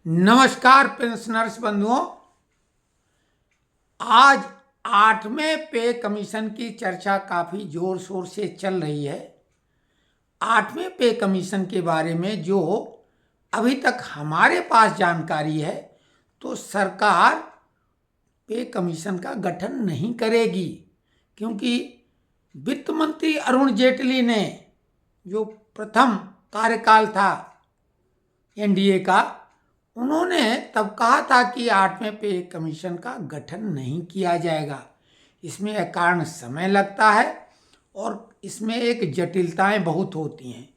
नमस्कार पेंशनर्स बंधुओं। आज 8वें पे कमीशन की चर्चा काफ़ी ज़ोर शोर से चल रही है। 8वें पे कमीशन के बारे में जो अभी तक हमारे पास जानकारी है तो सरकार पे कमीशन का गठन नहीं करेगी, क्योंकि वित्त मंत्री अरुण जेटली ने जो प्रथम कार्यकाल था एनडीए का, उन्होंने तब कहा था कि 8वें पे कमीशन का गठन नहीं किया जाएगा। इसमें अकारण समय लगता है और इसमें एक जटिलताएं बहुत होती हैं।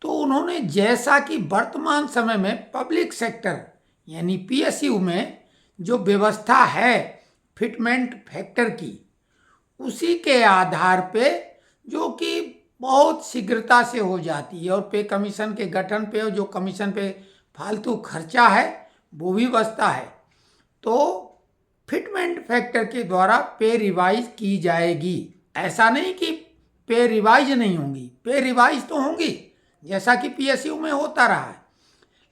तो उन्होंने जैसा कि वर्तमान समय में पब्लिक सेक्टर यानी पीएसयू में जो व्यवस्था है फिटमेंट फैक्टर की, उसी के आधार पे जो कि बहुत शीघ्रता से हो जाती है और पे कमीशन के गठन पे और जो कमीशन पे फालतू खर्चा है वो भी बचता है, तो फिटमेंट फैक्टर के द्वारा पे रिवाइज की जाएगी। ऐसा नहीं कि पे रिवाइज नहीं होंगी, पे रिवाइज तो होंगी जैसा कि पीएसयू में होता रहा है,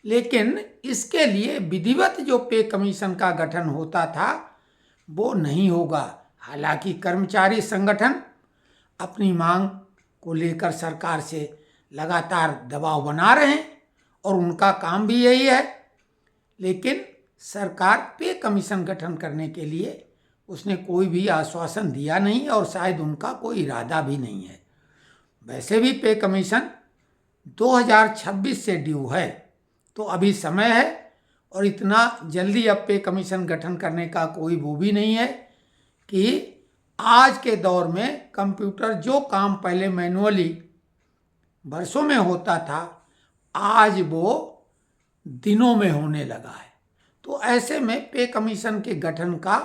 लेकिन इसके लिए विधिवत जो पे कमीशन का गठन होता था वो नहीं होगा। हालांकि कर्मचारी संगठन अपनी मांग को लेकर सरकार से लगातार दबाव बना रहे हैं और उनका काम भी यही है, लेकिन सरकार पे कमीशन गठन करने के लिए उसने कोई भी आश्वासन दिया नहीं और शायद उनका कोई इरादा भी नहीं है। वैसे भी पे कमीशन 2026 से ड्यू है, तो अभी समय है और इतना जल्दी अब पे कमीशन गठन करने का कोई वो भी नहीं है कि आज के दौर में कंप्यूटर जो काम पहले मैनुअली वर्षों में होता था आज वो दिनों में होने लगा है। तो ऐसे में पे कमीशन के गठन का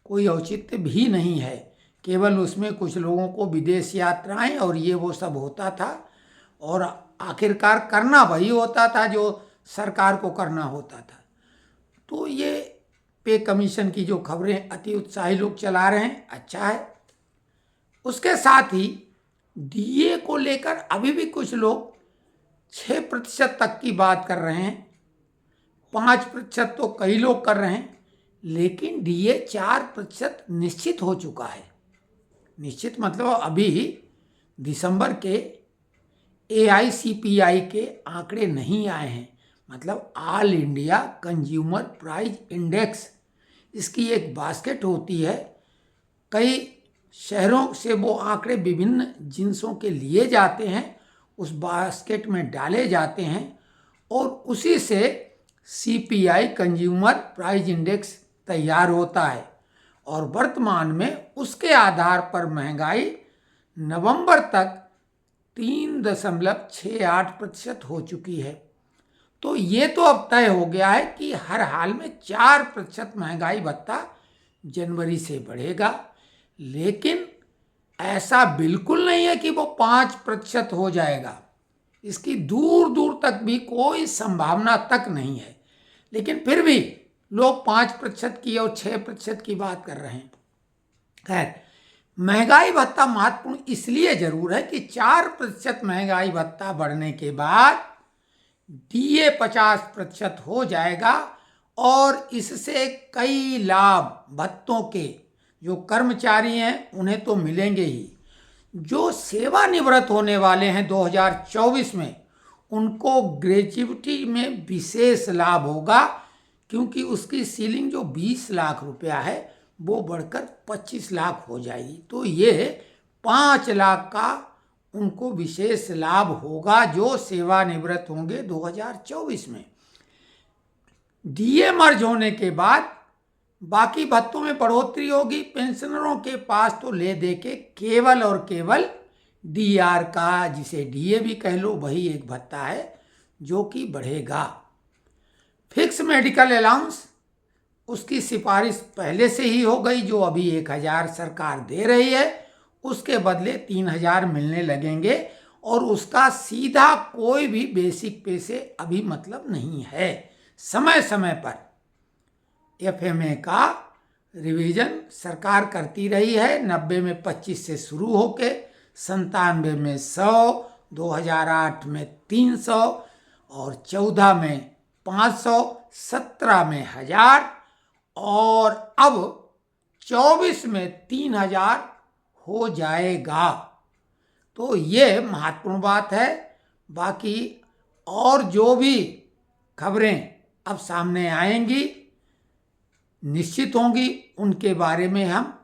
कोई औचित्य भी नहीं है। केवल उसमें कुछ लोगों को विदेश यात्राएं और ये वो सब होता था और आखिरकार करना वही होता था जो सरकार को करना होता था। तो ये पे कमीशन की जो खबरें अति उत्साही लोग चला रहे हैं, अच्छा है। उसके साथ ही डीए को लेकर अभी भी कुछ लोग 6% तक की बात कर रहे हैं, 5% तो कई लोग कर रहे हैं, लेकिन डीए 4% निश्चित हो चुका है। निश्चित मतलब अभी दिसंबर के AICPI के आंकड़े नहीं आए हैं, मतलब all India consumer price index, इसकी एक बास्केट होती है। कई शहरों से वो आंकड़े विभिन्न जिन्सों के लिए जाते हैं, उस बास्केट में डाले जाते हैं और उसी से CPI कंज्यूमर प्राइस इंडेक्स तैयार होता है और वर्तमान में उसके आधार पर महंगाई नवंबर तक 3.68% हो चुकी है। तो ये तो अब तय हो गया है कि हर हाल में 4% महंगाई भत्ता जनवरी से बढ़ेगा, लेकिन ऐसा बिल्कुल नहीं है कि वो 5% हो जाएगा। इसकी दूर दूर तक भी कोई संभावना तक नहीं है, लेकिन फिर भी लोग 5% की और 6% की बात कर रहे हैं। खैर, महंगाई भत्ता महत्वपूर्ण इसलिए जरूर है कि 4% महंगाई भत्ता बढ़ने के बाद डीए 50% हो जाएगा और इससे कई लाभ भत्तों के जो कर्मचारी हैं उन्हें तो मिलेंगे ही, जो सेवानिवृत्त होने वाले हैं 2024 में उनको ग्रेच्युटी में विशेष लाभ होगा, क्योंकि उसकी सीलिंग जो 20 लाख रुपया है वो बढ़कर 25 लाख हो जाएगी। तो ये 5 लाख का उनको विशेष लाभ होगा जो सेवानिवृत्त होंगे 2024 में। डीए मर्ज होने के बाद बाकी भत्तों में बढ़ोतरी होगी। पेंशनरों के पास तो ले दे के केवल और केवल डीआर का, जिसे डीए भी कह लो, वही एक भत्ता है जो कि बढ़ेगा। फिक्स मेडिकल अलाउंस, उसकी सिफारिश पहले से ही हो गई, जो अभी 1000 सरकार दे रही है, उसके बदले 3000 मिलने लगेंगे और उसका सीधा कोई भी बेसिक पे से अभी मतलब नहीं है। समय समय पर FMA का रिवीजन सरकार करती रही है। 90 में 25 से शुरू होके 97 में 100, 2008 में 300 और 14 में 517 में 1000 और अब 24 में 3000 हो जाएगा। तो ये महत्वपूर्ण बात है। बाकी और जो भी खबरें अब सामने आएंगी, निश्चित होंगी, उनके बारे में हम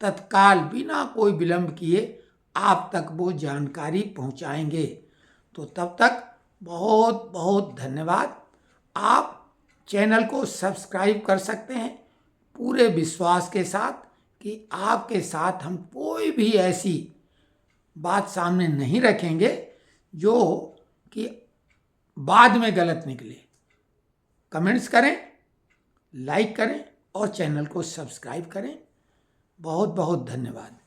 तत्काल बिना कोई विलंब किए आप तक वो जानकारी पहुंचाएंगे। तो तब तक बहुत बहुत धन्यवाद। आप चैनल को सब्सक्राइब कर सकते हैं पूरे विश्वास के साथ कि आपके साथ हम कोई भी ऐसी बात सामने नहीं रखेंगे जो कि बाद में गलत निकले। कमेंट्स करें, लाइक करें और चैनल को सब्सक्राइब करें। बहुत बहुत धन्यवाद।